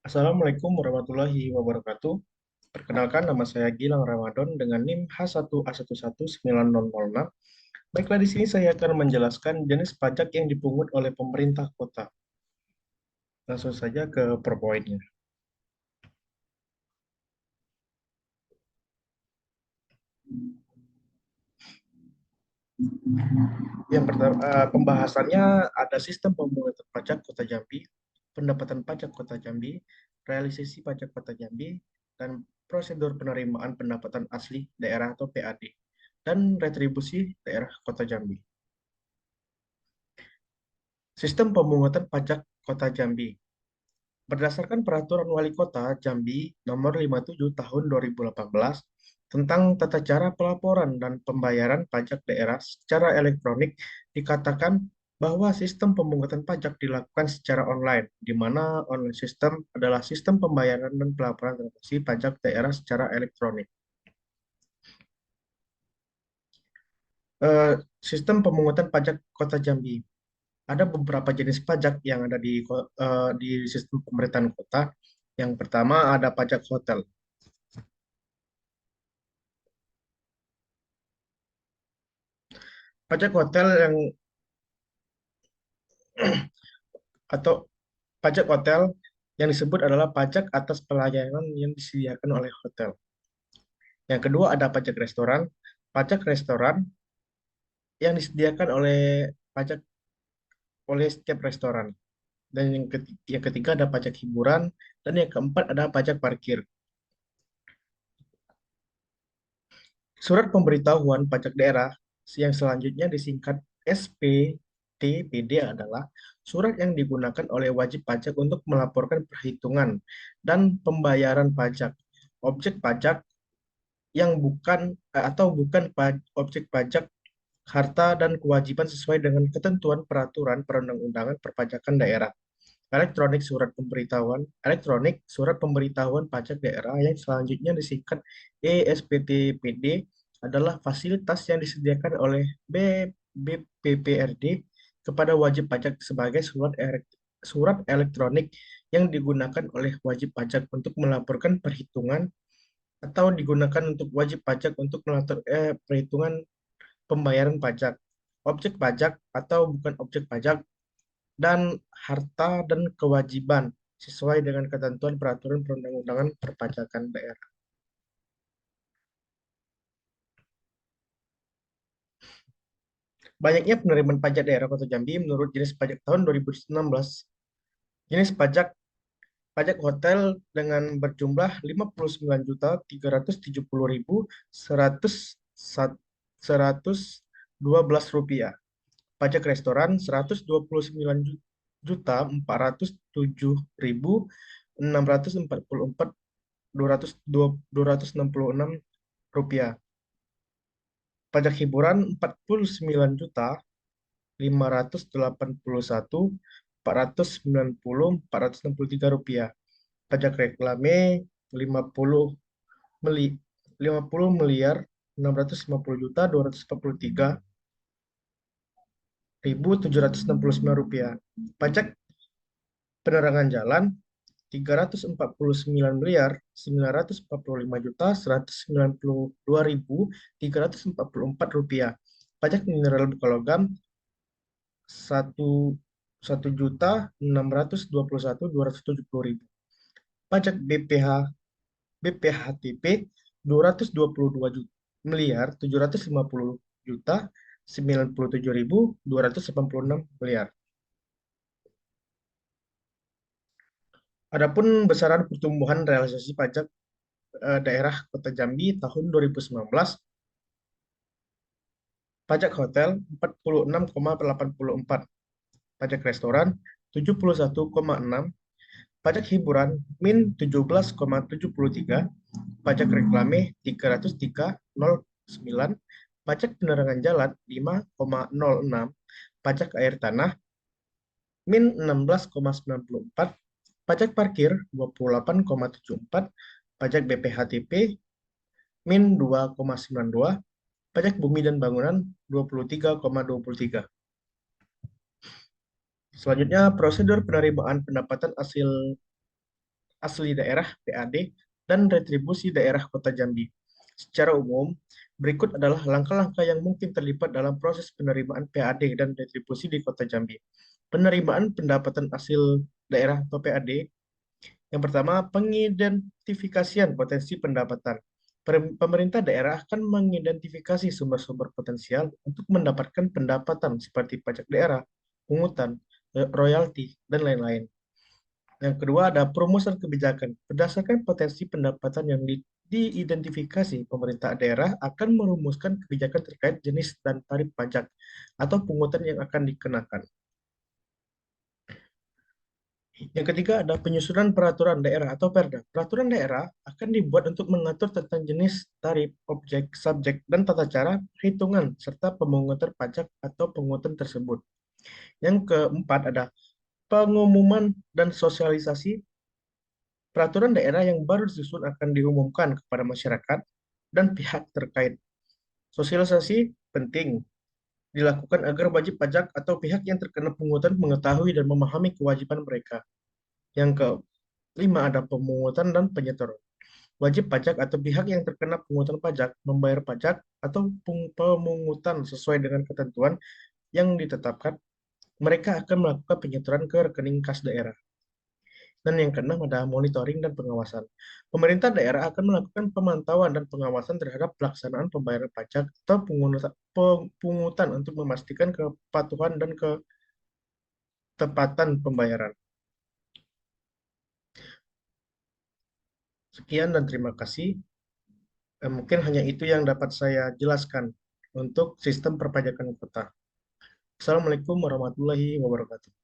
Assalamualaikum warahmatullahi wabarakatuh. Perkenalkan, nama saya Gilang Ramadan dengan NIM H1A11900. Baiklah, di sini saya akan menjelaskan jenis pajak yang dipungut oleh pemerintah kota. Langsung saja ke PowerPoint-nya. Yang pertama, pembahasannya ada sistem pemungutan pajak Kota Jambi, pendapatan pajak Kota Jambi, realisasi pajak Kota Jambi, dan prosedur penerimaan pendapatan asli daerah atau PAD, dan retribusi daerah Kota Jambi. Sistem pemungutan pajak Kota Jambi. Berdasarkan Peraturan Wali Kota Jambi Nomor 57 Tahun 2018 tentang tata cara pelaporan dan pembayaran pajak daerah secara elektronik, dikatakan bahwa sistem pemungutan pajak dilakukan secara online, di mana online sistem adalah sistem pembayaran dan pelaporan transaksi pajak daerah secara elektronik. Eh, Sistem pemungutan pajak Kota Jambi. Ada beberapa jenis pajak yang ada di sistem pemerintahan kota. Yang pertama ada pajak hotel. Pajak hotel yang atau pajak hotel yang disebut adalah pajak atas pelayanan yang disediakan oleh hotel. Yang kedua ada pajak restoran. Pajak restoran yang disediakan oleh pajak oleh setiap restoran. Dan yang ketiga ada pajak hiburan dan yang keempat ada pajak parkir. Surat pemberitahuan pajak daerah yang selanjutnya disingkat SPTPD adalah surat yang digunakan oleh wajib pajak untuk melaporkan perhitungan dan pembayaran pajak, objek pajak yang bukan atau bukan objek pajak, harta dan kewajiban sesuai dengan ketentuan peraturan perundang-undangan perpajakan daerah. Elektronik surat pemberitahuan pajak daerah yang selanjutnya disingkat ESPTPD adalah fasilitas yang disediakan oleh BPPRD kepada wajib pajak sebagai surat elektronik yang digunakan oleh wajib pajak untuk melaporkan perhitungan atau digunakan untuk wajib pajak untuk melakukan perhitungan pembayaran pajak, objek pajak atau bukan objek pajak, dan harta dan kewajiban sesuai dengan ketentuan peraturan perundang-undangan perpajakan daerah. Banyaknya penerimaan pajak daerah Kota Jambi menurut jenis pajak tahun 2019. Jenis pajak pajak hotel dengan berjumlah 59.070.112 rupiah. Pajak restoran 129.404.266 rupiah. Pajak hiburan 49.589.490.463 rupiah. Pajak reklame 50 miliar 650.243.769 rupiah. Pajak penerangan jalan 349.945.192.344 rupiah. Pajak mineral buka logam 1.621.270.000. Pajak BPHTP 222.750.097.097.286 Adapun besaran pertumbuhan realisasi pajak daerah Kota Jambi tahun 2019, pajak hotel 46,84, pajak restoran 71,6, pajak hiburan min 17,73, pajak reklame 303,09, pajak penerangan jalan 5,06, pajak air tanah min 16,94, pajak parkir 28,74, pajak BPHTP min 2,92, pajak bumi dan bangunan 23,23. Selanjutnya, prosedur penerimaan pendapatan asli daerah (PAD) dan retribusi daerah Kota Jambi. Secara umum, berikut adalah langkah-langkah yang mungkin terlibat dalam proses penerimaan PAD dan retribusi di Kota Jambi. Penerimaan pendapatan hasil daerah atau PAD. Yang pertama, pengidentifikasian potensi pendapatan. Pemerintah daerah akan mengidentifikasi sumber-sumber potensial untuk mendapatkan pendapatan seperti pajak daerah, pungutan, royalti, dan lain-lain. Yang kedua ada perumusan kebijakan. Berdasarkan potensi pendapatan yang diidentifikasi, pemerintah daerah akan merumuskan kebijakan terkait jenis dan tarif pajak atau pungutan yang akan dikenakan. Yang ketiga ada penyusunan peraturan daerah atau Perda. Peraturan daerah akan dibuat untuk mengatur tentang jenis, tarif, objek, subjek, dan tata cara perhitungan serta pemungutan pajak atau pungutan tersebut. Yang keempat ada pengumuman dan sosialisasi. Peraturan daerah yang baru disusun akan diumumkan kepada masyarakat dan pihak terkait. Sosialisasi penting dilakukan agar wajib pajak atau pihak yang terkena pungutan mengetahui dan memahami kewajiban mereka. Yang kelima ada pemungutan dan penyetoran. Wajib pajak atau pihak yang terkena pungutan pajak membayar pajak atau pemungutan sesuai dengan ketentuan yang ditetapkan. Mereka akan melakukan penyetoran ke rekening kas daerah. Dan yang keenam ada monitoring dan pengawasan. Pemerintah daerah akan melakukan pemantauan dan pengawasan terhadap pelaksanaan pembayaran pajak atau pungutan untuk memastikan kepatuhan dan ketepatan pembayaran. Sekian dan terima kasih. Mungkin hanya itu yang dapat saya jelaskan untuk sistem perpajakan kota. Assalamualaikum warahmatullahi wabarakatuh.